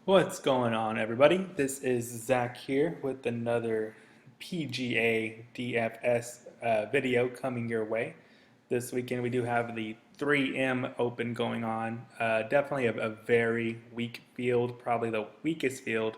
What's going on, everybody? This is Zach here with another PGA DFS video coming your way. This weekend we do have the 3M Open going on. Definitely a very weak field, probably the weakest field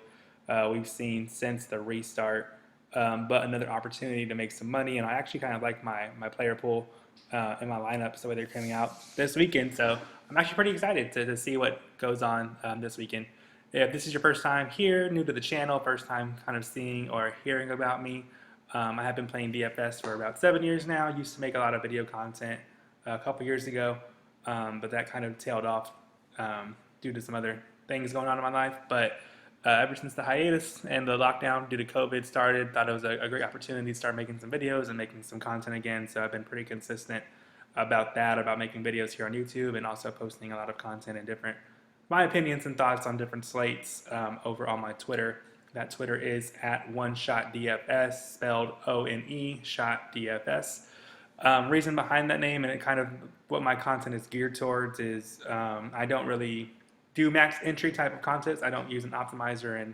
we've seen since the restart. But another opportunity to make some money, and I actually kind of like my player pool and my lineups the way they're coming out this weekend. So I'm actually pretty excited to see what goes on this weekend. If this is your first time here, new to the channel, first time kind of seeing or hearing about me, I have been playing DFS for about 7 years now. Used to make a lot of video content a couple years ago, but that kind of tailed off due to some other things going on in my life. But ever since the hiatus and the lockdown due to COVID started, thought it was a great opportunity to start making some videos and making some content again. So I've been pretty consistent about that, about making videos here on YouTube and also posting a lot of content in different my opinions and thoughts on different slates over on my Twitter. That Twitter is at OneShotDFS, spelled O-N-E, shot DFS. Reason behind that name and it kind of what my content is geared towards is I don't really do max entry type of contests. I don't use an optimizer and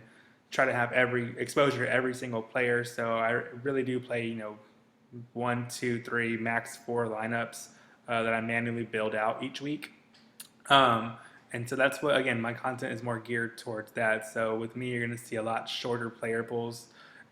try to have every exposure to every single player. So I really do play, 1, 2, 3, max 4 lineups that I manually build out each week. And so that's what, again, my content is more geared towards that. So with me, you're going to see a lot shorter player pools.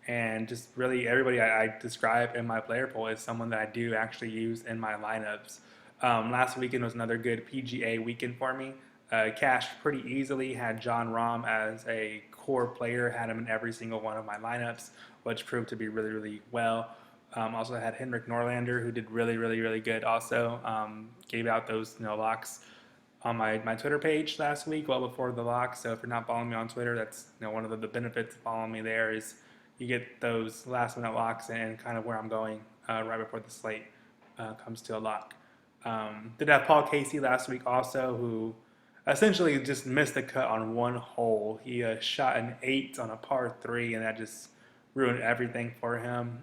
And just really everybody I describe in my player pool is someone that I do actually use in my lineups. Last weekend was another good PGA weekend for me. Cashed pretty easily, had John Rahm as a core player, had him in every single one of my lineups, which proved to be really, really well. Also had Henrik Norlander, who did really, really, really good also. Gave out those locks on my Twitter page last week, well before the lock. So if you're not following me on Twitter, that's one of the benefits of following me there is you get those last minute locks and kind of where I'm going right before the slate comes to a lock. Did have Paul Casey last week also, who essentially just missed the cut on one hole. He shot an 8 on a par 3, and that just ruined everything for him.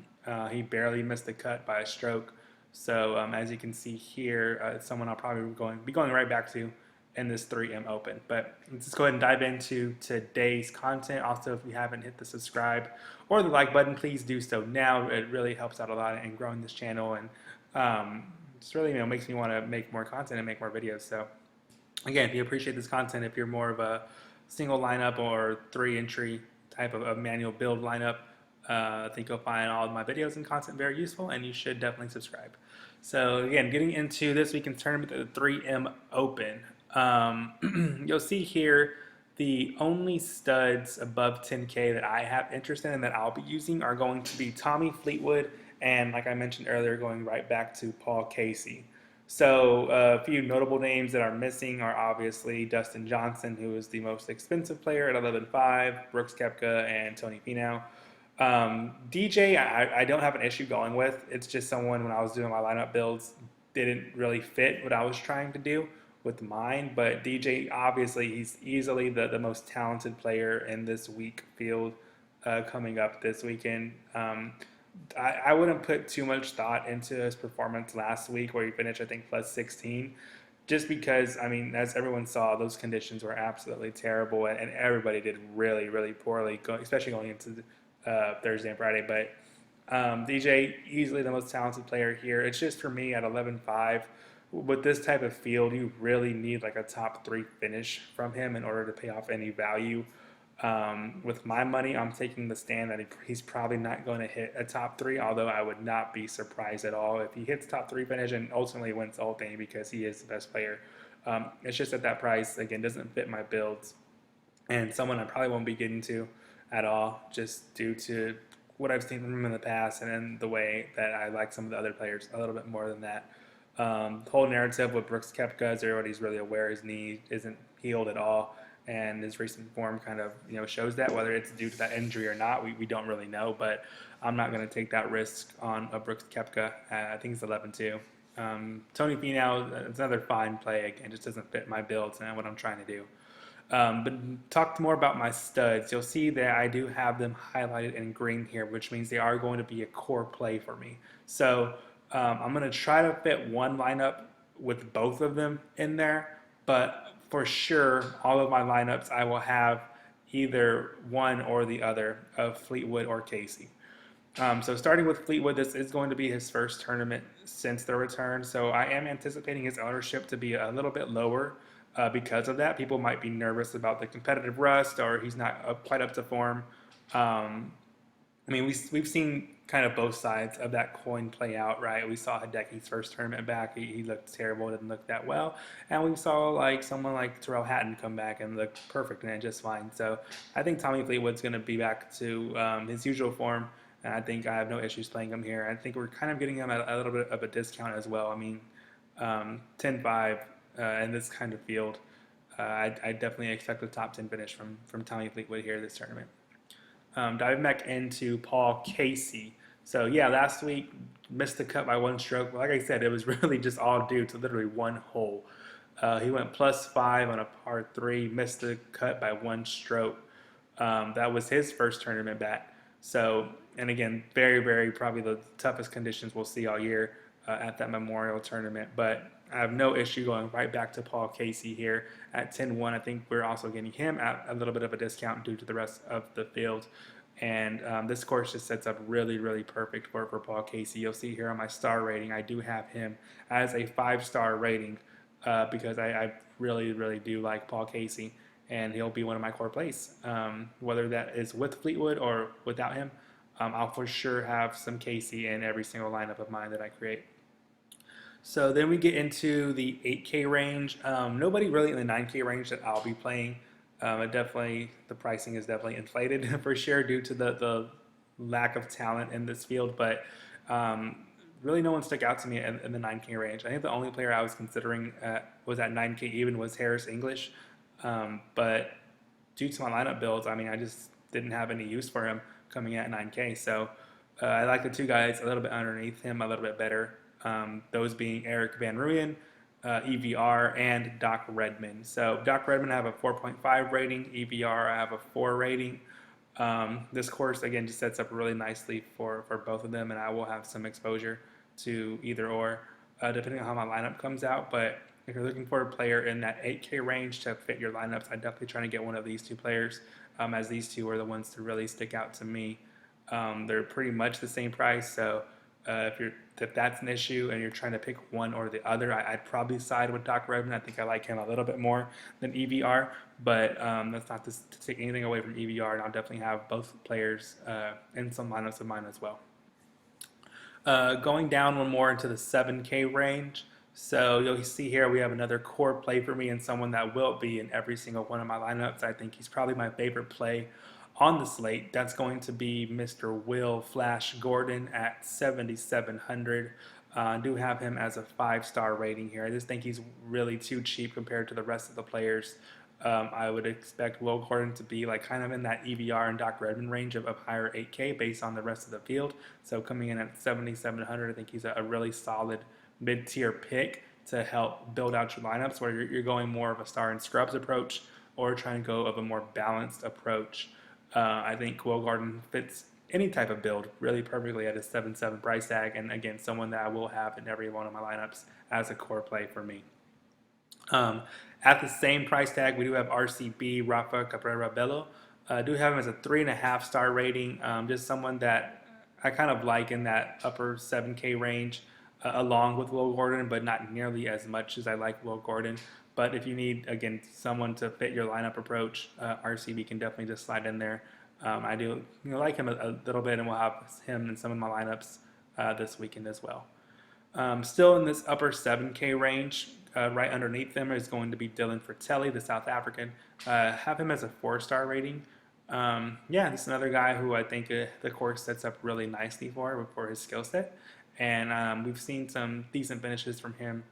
He barely missed the cut by a stroke. So as you can see here, it's someone I'll probably be going right back to in this 3M Open. But let's just go ahead and dive into today's content. Also, if you haven't hit the subscribe or the like button, please do so now. It really helps out a lot in growing this channel, and just really makes me want to make more content and make more videos. So again, if you appreciate this content, if you're more of a single lineup or 3-entry type of manual build lineup, I think you'll find all of my videos and content very useful, and you should definitely subscribe. So again, getting into this weekend's tournament, the 3M Open. You'll see here the only studs above 10K that I have interest in and that I'll be using are going to be Tommy Fleetwood and, like I mentioned earlier, going right back to Paul Casey. So a few notable names that are missing are obviously Dustin Johnson, who is the most expensive player at 11.5, Brooks Koepka, and Tony Finau. DJ, I don't have an issue going with. It's just someone, when I was doing my lineup builds, didn't really fit what I was trying to do with mine. But DJ, obviously, he's easily the most talented player in this weak field coming up this weekend. I wouldn't put too much thought into his performance last week where he finished, I think, plus 16. Just because, as everyone saw, those conditions were absolutely terrible, and everybody did really, really poorly, especially going into Thursday and Friday. But DJ, easily the most talented player here. It's just for me at 11.5, with this type of field, you really need like a top 3 finish from him in order to pay off any value. With my money, I'm taking the stand that he's probably not going to hit a top 3, although I would not be surprised at all if he hits top 3 finish and ultimately wins the whole thing because he is the best player. It's just at that price, again, doesn't fit my builds, and someone I probably won't be getting to at all, just due to what I've seen from him in the past and then the way that I like some of the other players a little bit more than that. The whole narrative with Brooks Koepka, as everybody's really aware, his knee isn't healed at all, and his recent form kind of shows that. Whether it's due to that injury or not, we don't really know, but I'm not going to take that risk on a Brooks Koepka. I think it's 11-2. Tony Finau, it's another fine play, again, just doesn't fit my builds and what I'm trying to do. But talk more about my studs. You'll see that I do have them highlighted in green here, which means they are going to be a core play for me. So I'm going to try to fit one lineup with both of them in there, but for sure, all of my lineups I will have either one or the other of Fleetwood or Casey. So starting with Fleetwood, this is going to be his first tournament since the return. So I am anticipating his ownership to be a little bit lower because of that. People might be nervous about the competitive rust or he's not quite up to form. I mean, we've seen kind of both sides of that coin play out, right? We saw Hideki's first tournament back. He looked terrible, didn't look that well. And we saw like someone like Terrell Hatton come back and look perfect and just fine. So I think Tommy Fleetwood's going to be back to his usual form. And I think I have no issues playing him here. I think we're kind of getting him at a little bit of a discount as well. I mean, 10-5 in this kind of field. I definitely expect a top 10 finish from Tommy Fleetwood here this tournament. Diving back into Paul Casey. So yeah, last week missed the cut by one stroke. Like I said, it was really just all due to literally one hole. He went +5 on a par 3, missed the cut by one stroke. That was his first tournament back. So, and again, very, very probably the toughest conditions we'll see all year at that Memorial tournament. But I have no issue going right back to Paul Casey here at 10-1. I think we're also getting him at a little bit of a discount due to the rest of the field. And this course just sets up really, really perfect for Paul Casey. You'll see here on my star rating, I do have him as a 5-star rating because I really, really do like Paul Casey. And he'll be one of my core plays. Whether that is with Fleetwood or without him, I'll for sure have some Casey in every single lineup of mine that I create. So then we get into the 8K range. Nobody really in the 9K range that I'll be playing. The pricing is definitely inflated for sure due to the lack of talent in this field. But really no one stuck out to me in the 9K range. I think the only player I was considering was at 9K even was Harris English. But due to my lineup builds, I mean, I just didn't have any use for him coming at 9K. So I like the two guys a little bit underneath him, a little bit better. Those being Eric Van Rooyen, EVR, and Doc Redman. So Doc Redman I have a 4.5 rating, EVR I have a 4 rating. This course again just sets up really nicely for both of them, and I will have some exposure to either or depending on how my lineup comes out. But if you're looking for a player in that 8K range to fit your lineups, I'm definitely trying to get one of these two players, as these two are the ones to really stick out to me. They're pretty much the same price, so if that's an issue and you're trying to pick one or the other, I'd probably side with Doc Redman. I think I like him a little bit more than EVR, but that's not to take anything away from EVR, and I'll definitely have both players in some lineups of mine as well. Going down one more into the 7K range. So you'll see here we have another core play for me and someone that will be in every single one of my lineups. I think he's probably my favorite play on the slate. That's going to be Mr. Will Flash Gordon at 7,700. I do have him as a 5-star rating here. I just think he's really too cheap compared to the rest of the players. I would expect Will Gordon to be like kind of in that EVR and Doc Redman range of higher 8K based on the rest of the field. So coming in at 7,700, I think he's a really solid mid-tier pick to help build out your lineups where you're going more of a star and scrubs approach or trying to go of a more balanced approach. I think Will Gordon fits any type of build really perfectly at a 7.7 price tag, and again, someone that I will have in every one of my lineups as a core play for me. At the same price tag, we do have RCB, Rafa Cabrera Bello. I do have him as a 3.5-star rating, just someone that I kind of like in that upper 7K range, along with Will Gordon, but not nearly as much as I like Will Gordon. But if you need, again, someone to fit your lineup approach, RCB can definitely just slide in there. I do like him a little bit, and we'll have him in some of my lineups this weekend as well. Still in this upper 7K range, right underneath them is going to be Dylan Fratelli, the South African. Have him as a 4-star rating. Yeah, this is another guy who I think the course sets up really nicely for his skill set. And we've seen some decent finishes from him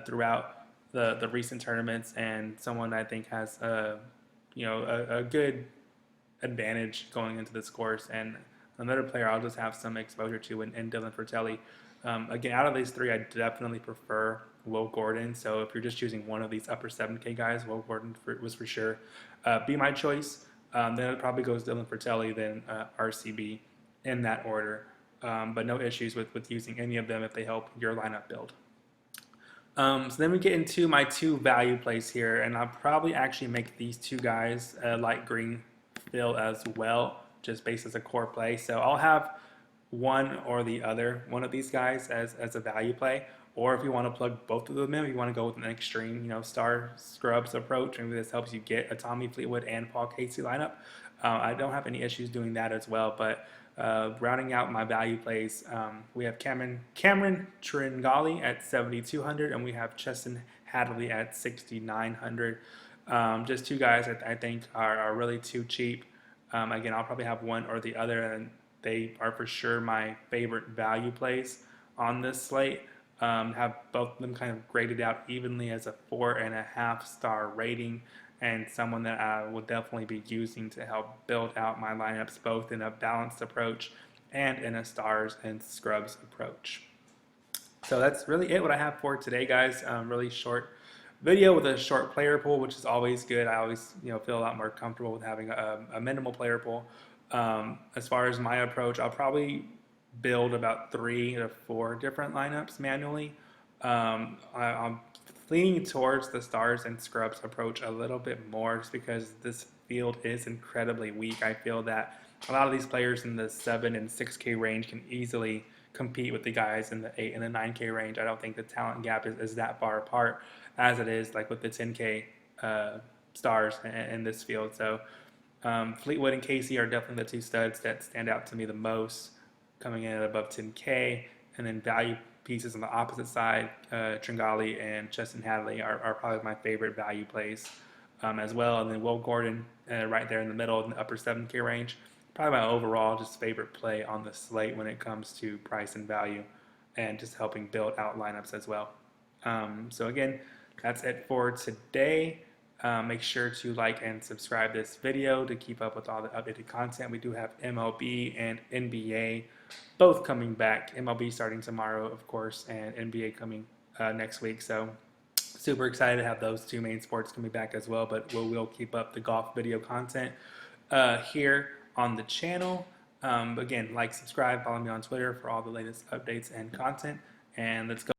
throughout the recent tournaments, and someone I think has a good advantage going into this course, and another player I'll just have some exposure to in Dylan Fratelli. Again, out of these three, I definitely prefer Will Gordon. So if you're just choosing one of these upper 7K guys, Will Gordon was for sure be my choice. Then it probably goes Dylan Fratelli, then RCB in that order. But no issues with using any of them if they help your lineup build. So then we get into my two value plays here, and I'll probably actually make these two guys light green feel as well, just based as a core play. So I'll have one or the other one of these guys as a value play. Or if you want to plug both of them in, if you want to go with an extreme, star scrubs approach, maybe this helps you get a Tommy Fleetwood and Paul Casey lineup. I don't have any issues doing that as well, but rounding out my value plays, we have Cameron Tringali at 7,200, and we have Chesson Hadley at 6,900. Just two guys I think are really too cheap. Again, I'll probably have one or the other, and they are for sure my favorite value plays on this slate. Have both of them kind of graded out evenly as a 4.5 star rating, and someone that I will definitely be using to help build out my lineups both in a balanced approach and in a stars and scrubs approach. So that's really it what I have for today, guys. Really short video with a short player pool, which is always good. I always feel a lot more comfortable with having a minimal player pool. As far as my approach, I'll probably build about 3 to 4 different lineups manually. I'm leaning towards the stars and scrubs approach a little bit more just because this field is incredibly weak. I feel that a lot of these players in the 7 and 6K range can easily compete with the guys in the 8 and the 9K range. I don't think the talent gap is that far apart as it is like with the 10K stars in this field. So Fleetwood and Casey are definitely the two studs that stand out to me the most, coming in at above 10K, and then value pieces on the opposite side, Tringali and Chesson Hadley are probably my favorite value plays as well. And then Will Gordon right there in the middle in the upper 7K range, probably my overall just favorite play on the slate when it comes to price and value and just helping build out lineups as well. So again, that's it for today. Make sure to like and subscribe this video to keep up with all the updated content. We do have MLB and NBA both coming back. MLB starting tomorrow, of course, and NBA coming next week. So super excited to have those two main sports coming back as well. But we'll keep up the golf video content here on the channel. Again, like, subscribe, follow me on Twitter for all the latest updates and content. And let's go.